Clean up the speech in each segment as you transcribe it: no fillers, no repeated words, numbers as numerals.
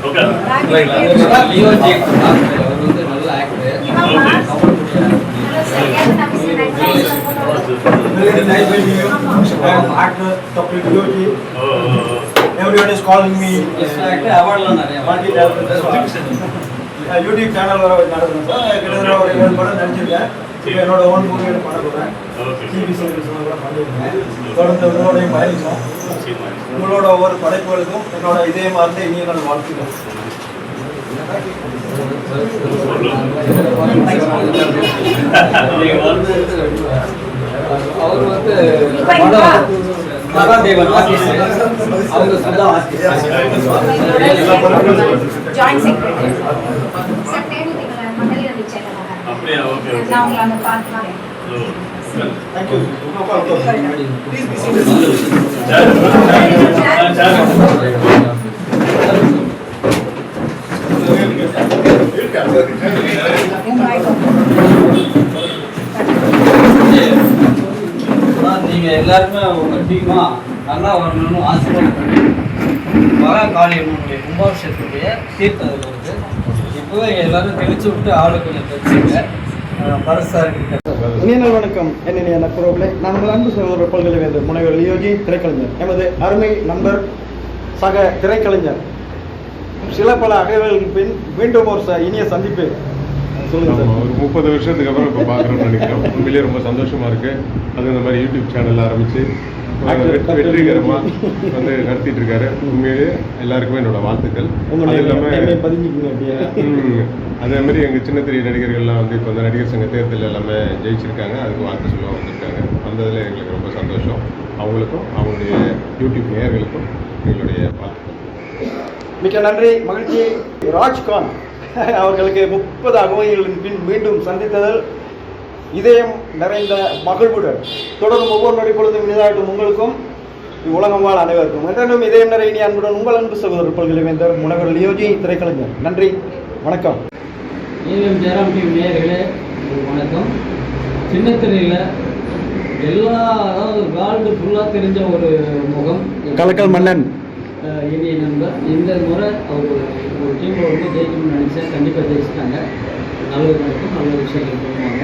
Everyone is calling me YouTube channel நடத்துறேன் சார். கிட்டத்தட்ட ஒரு 7 படம் நடிச்சிருக்கேன். இப்போ என்னோட ஓன் மூவி பண்ண போகிறேன். டிவி சீரிஸ் கூட பண்ணியிருக்கேன். தொடர்ந்து உங்களோடையும் பயணிச்சோம். உங்களோட ஒவ்வொரு படைப்புகளுக்கும் என்னோட இதயமார்ந்த இனிய நாள் வாழ்த்துக்கள். அவர் வந்து மகாதேவன் அவங்க சொந்த ஜாயிண்ட் செக்ரட்டரி சார் தேனிதிகள மண்டல நிச்சயமாக அப்படியே ஓகே நான் உங்களை அந்த பார்க்கலாம் Thank you. Please be seated. நீங்க எல்லாருமே உங்க டீமா நல்லா வரணும்னு ஆசைப்படுறேன். மகாகாளியம்மனுடைய கும்பாபிஷேகத்துடைய தீர்த்தத்தில் இருக்கு. இப்போவே எல்லாரும் தெளிச்சு விட்டு ஆளு கொஞ்சம் தெரிஞ்சுங்க. இனியனால் வணக்கம். என்னென்ன நட்புறவுகளே, நான் உங்கள் அன்பு சகோதரர் பல்கலைவேந்தர் முனைவர் லியோஜி திரைக்கலைஞர், எமது அருமை நண்பர் சக திரைக்கலைஞர். சில பல அகவைகளுக்கு பின் மீண்டும் ஒரு இனிய சந்திப்பு. ஒரு 30 வருஷத்துக்கு அப்புறம் இப்போ பார்க்குறோம்னு நினைக்கிறோம். உண்மையிலேயே ரொம்ப சந்தோஷமா இருக்கு. அது இந்த மாதிரி யூடியூப் சேனல் ஆரம்பிச்சு வெற்றிகரமா வந்து நடத்திட்டு இருக்காரு. உண்மையிலேயே எல்லாருக்குமே என்னோட வாழ்த்துக்கள். அது இல்லாம அதே மாதிரி எங்க சின்ன திரை நடிகர்கள்லாம் வந்து இப்போ வந்து நடிகர் சங்க தேர்தல் எல்லாமே ஜெயிச்சிருக்காங்க. அதுக்கு வாழ்த்து சொல்ல வந்திருக்காங்க. வந்ததுல எங்களுக்கு ரொம்ப சந்தோஷம். அவங்களுக்கும் அவங்களுடைய யூடியூப் நேயர்களுக்கும் எங்களுடைய வாழ்த்துக்கள். மிக்க நன்றி, மகிழ்ச்சி. ராஜ்கான் அவர்களுக்கு 30 அகவைகளின் பின் மீண்டும் சந்தித்ததில் இதயம் நிறைந்த மகிழ்வுடன் தொடரும் ஒவ்வொரு நொடிப்பொழுதும் இனிதாகட்டும் உங்களுக்கும் உலகம் வாழ் அனைவருக்கும். என்றும் இதயம் நிறைய அன்புடன் உங்கள் அன்பு சகோதரர் பல்கலைவேந்தர் முனைவர் லியோஜி திரைக்கலைஞர். நன்றி, வணக்கம். ஜெயராம் டிவி நேயர்களே வணக்கம். சின்னத்திரையில் எல்லா அதாவது வேர்ல்டு ஃபுல்லாக தெரிஞ்ச ஒரு முகம் கலக்கல் மன்னன் இனிய நண்பர். இந்த முறை அவர் ஒரு டீமில் வந்து ஜெயிக்கணும்னு நினைச்சேன். கண்டிப்பாக ஜெயிச்சிட்டாங்க. நல்லது நடக்கும், நல்ல விஷயங்கள் பண்ணுவாங்க.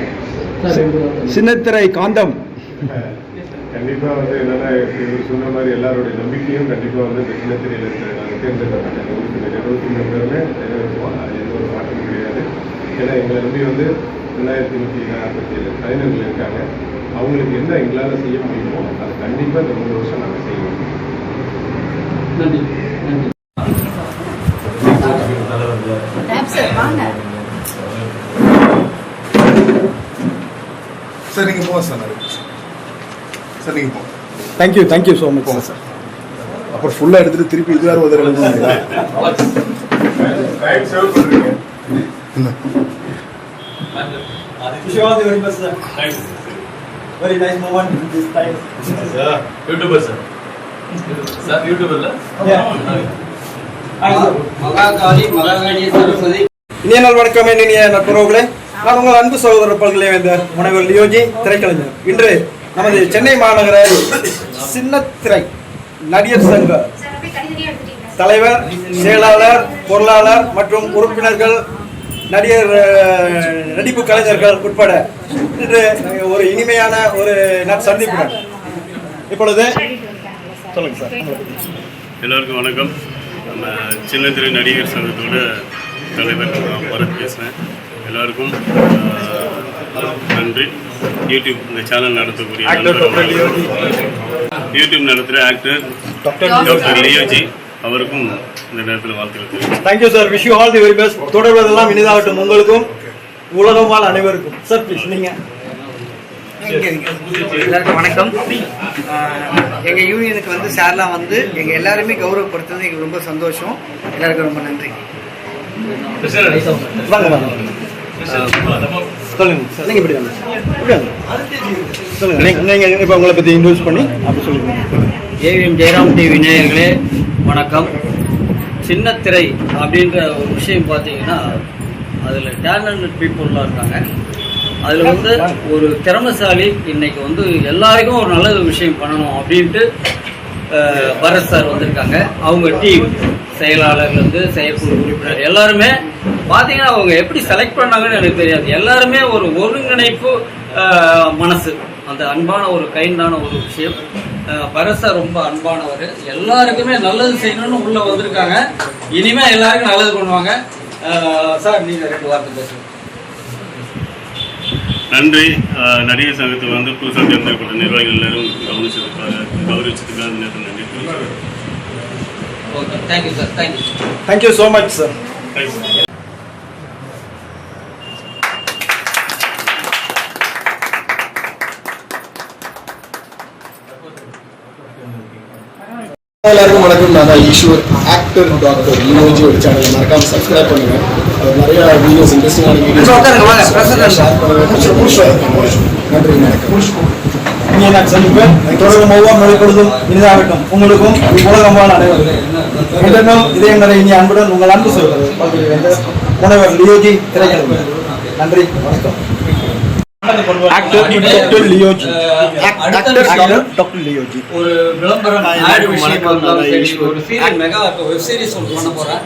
சின்னத்திரை காந்தம் கண்டிப்பா வந்து என்னன்னா இவர் சொன்ன மாதிரி எல்லாருடைய நம்பிக்கையும் கண்டிப்பா வந்து இந்த சின்னத்திரையில் இருக்கிற நாங்கள் தேர்ந்தெடுக்கப்பட்ட உறுப்பினர் 23 பேருமே நிறைவேற்றுவோம். அது எந்த ஒரு மாற்றமும் கிடையாது. ஏன்னா எங்களை நம்பி வந்து 2147 கலைஞர்கள் இருக்காங்க. அவங்களுக்கு என்ன எங்களால் செய்ய முடியுமோ அதை கண்டிப்பாக இந்த 3 வருஷம் நாங்கள் செய்வோம். நன்றி நன்றி. சார் நீங்கள் போங்க சார். சார் நீங்கள் போங்க. Thank you so much. போங்க சார். அப்புறம் ஃபுல்லாக எடுத்துகிட்டு திருப்பி இது வேறு உதவி எழுதுங்களா? Very nice moment this time. YouTuber sir. Sir YouTuber la? Yeah. Mahakali Mahakali Saraswati. இனிய நாள் வணக்கம். இனிய நட்புறவுகளே, நான் உங்கள் அன்பு சகோதரர் பல்கலைவேந்தர் முனைவர் லியோஜி திரைக்கலைஞர். இன்று நமது சென்னை மாநகர சின்னத்திரை நடிகர் சங்க தலைவர், செயலாளர், பொருளாளர் மற்றும் உறுப்பினர்கள், நடிகர் நடிப்பு கலைஞர்கள் உட்பட இன்று ஒரு இனிமையான ஒரு சந்திப்புடன் இப்பொழுது சொல்லுங்க சார். எல்லாருக்கும் வணக்கம். நம்ம சின்னத்திரை நடிகர் சங்கத்தோட தலைவர் நான் பரத் பேசுகிறேன். எல்லாருக்கும் நன்றி. யூடியூப் இந்த சேனல் நடத்தக்கூடிய யூடியூப் நடத்துகிற ஆக்டர் டாக்டர் லியோஜி அவருக்கும் இந்த நேரத்தில் வாழ்த்துக்கள். Thank you sir. Wish you all the very best. தொடர்வதெல்லாம் இனிதாகட்டும் உங்களுக்கும் உலகம் வாழ் அனைவருக்கும். சார் ப்ளீஸ் நீங்கள். எல்லாருக்கும் வணக்கம். எங்கள் யூனியனுக்கு வந்து சார்லாம் வந்து எங்கள் எல்லாருமே கௌரவப்படுத்துறது எங்களுக்கு ரொம்ப சந்தோஷம். எல்லாருக்கும் ரொம்ப நன்றி. வாங்க வாங்க சொல்லுங்க சார். நீங்கள் இப்படி வாங்க சொல்லுங்கள். நீங்கள் இப்போ உங்களை பற்றி இன்ட்ரோஸ் பண்ணி அப்படி சொல்லுங்கள். ஏவிஎம் ஜெயராம் டிவி நேயர்களே வணக்கம். சின்னத்திரை அப்படின்ற ஒரு விஷயம் பார்த்தீங்கன்னா அதில் டேலண்டட் பீப்புள்லாம் இருக்காங்க. அதில் வந்து ஒரு திறமைசாலி இன்னைக்கு வந்து எல்லாருக்கும் ஒரு நல்ல விஷயம் பண்ணணும் அப்படின்ட்டு பரத் சார் வந்திருக்காங்க. அவங்க டீம் செயலாளர்லேருந்து செயற்குழு உறுப்பினர் எல்லாருமே பார்த்தீங்கன்னா அவங்க எப்படி செலக்ட் பண்ணாங்கன்னு எனக்கு தெரியாது. எல்லாருமே ஒரு ஒருங்கிணைப்பு மனசு, அந்த அன்பான ஒரு கைண்டான ஒரு விஷயம். பரசா ரொம்ப அன்பானவர், எல்லாருக்குமே நல்லது செய்யணும்னு உள்ள வந்திருக்காங்க. இனிமே எல்லாருக்கும் நல்லது பண்ணுவாங்க. சார் நீங்க 2 வார்த்தை பேசுங்க. நன்றி. நடிகர் சங்கத்தில் வந்து புதுசாக தேர்ந்தெடுக்கப்பட்ட நிர்வாகிகள் எல்லாரும் கௌரவிச்சதுக்காக நேரத்தில் நன்றி. Okay, thank you sir. Thank you. Thank you so much sir. Thanks. எல்லாருக்கும் வணக்கம். நான் தான் ஈஸ்வர், ஆக்டர் டாக்டர் லியோஜி ஒரு சேனல் மறக்காம சப்ஸ்கிரைப் பண்ணுங்க. நிறைய வீடியோஸ், இன்ட்ரெஸ்டிங்கான வீடியோஸ் ஷேர் பண்ணுங்க. நன்றி, வணக்கம். சந்திப்பேன். தொடரும் ஒவ்வொரு நொடி பொழுதும் இனிதாகட்டும். உங்களுக்கும் உலகமான அனைவரும் இதயம் நிறை இனி அன்புடன் உங்கள் அன்பு சொல்வது முனைவர் லியோஜி திரைக்கலை. நன்றி, வணக்கம். Actor doctor Leoji. Doctor Leoji ஒரு விளம்பரம் ஆட் விஷயமா இருந்தாலும் சரி, ஒரு சீரியல் மெகா வெப் சீரிஸ் ஒன்று பண்ண போறேன்.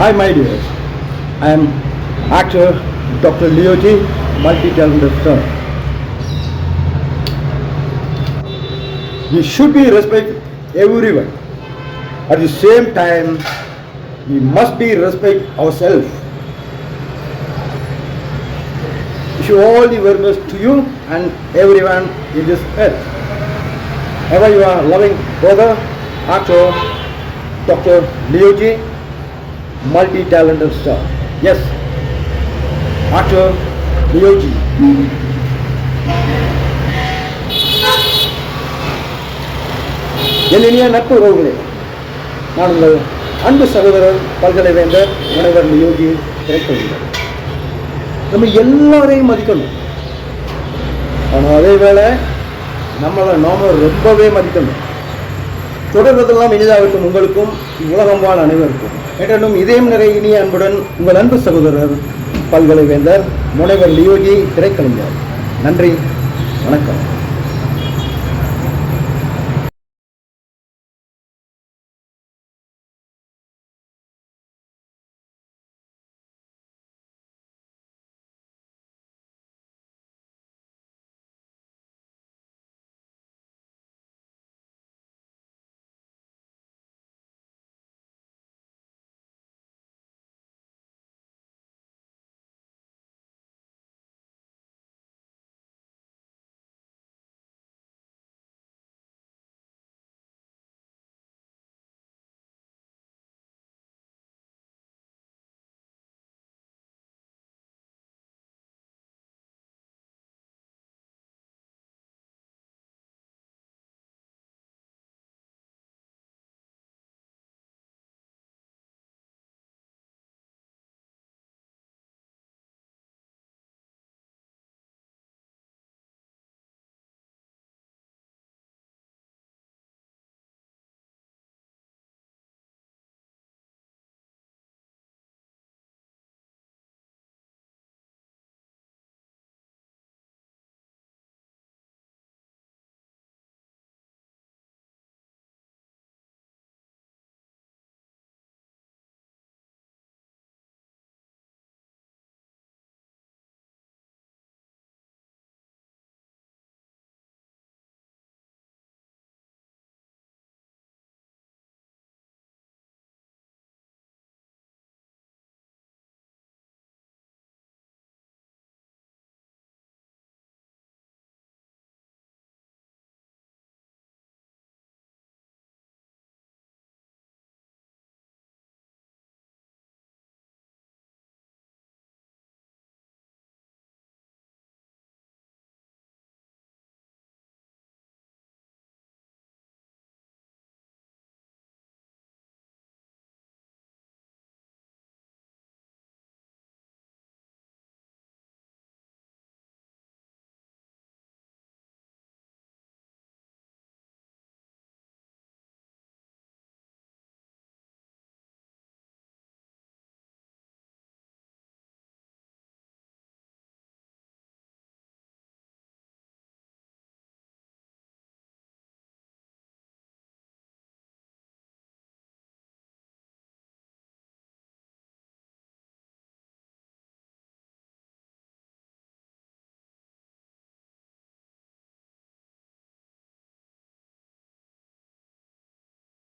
Hi my dear, I am actor Dr. Leoji, multi-talented star. We should be respect everyone. At the same time, we must be respect ourselves. Wish you all the very best to you and everyone in this earth. Ever you are loving brother, actor Dr. Leoji, multi-talented star. Yes, actor Leoji. என் இனிய நட்பு உறவுகளே, நான் உங்கள் அன்பு சகோதரர் பல்கலைவேந்தர் முனைவர் லியோஜி திரைக்கொள்கிறார். நம்ம எல்லாரையும் மதிக்கணும், ஆனால் அதே வேளை நம்மளை நாம ரொம்பவே மதிக்கணும். தொடர்வதெல்லாம் இனிதாகட்டும் உங்களுக்கும் உலகம் வாழ் அனைவருக்கும். என்றும் இதயம் நிறை இனிய அன்புடன் உங்கள் அன்பு சகோதரர் பல்கலைவேந்தர் முனைவர் லியோஜி திரைக்கலைஞர். நன்றி, வணக்கம்.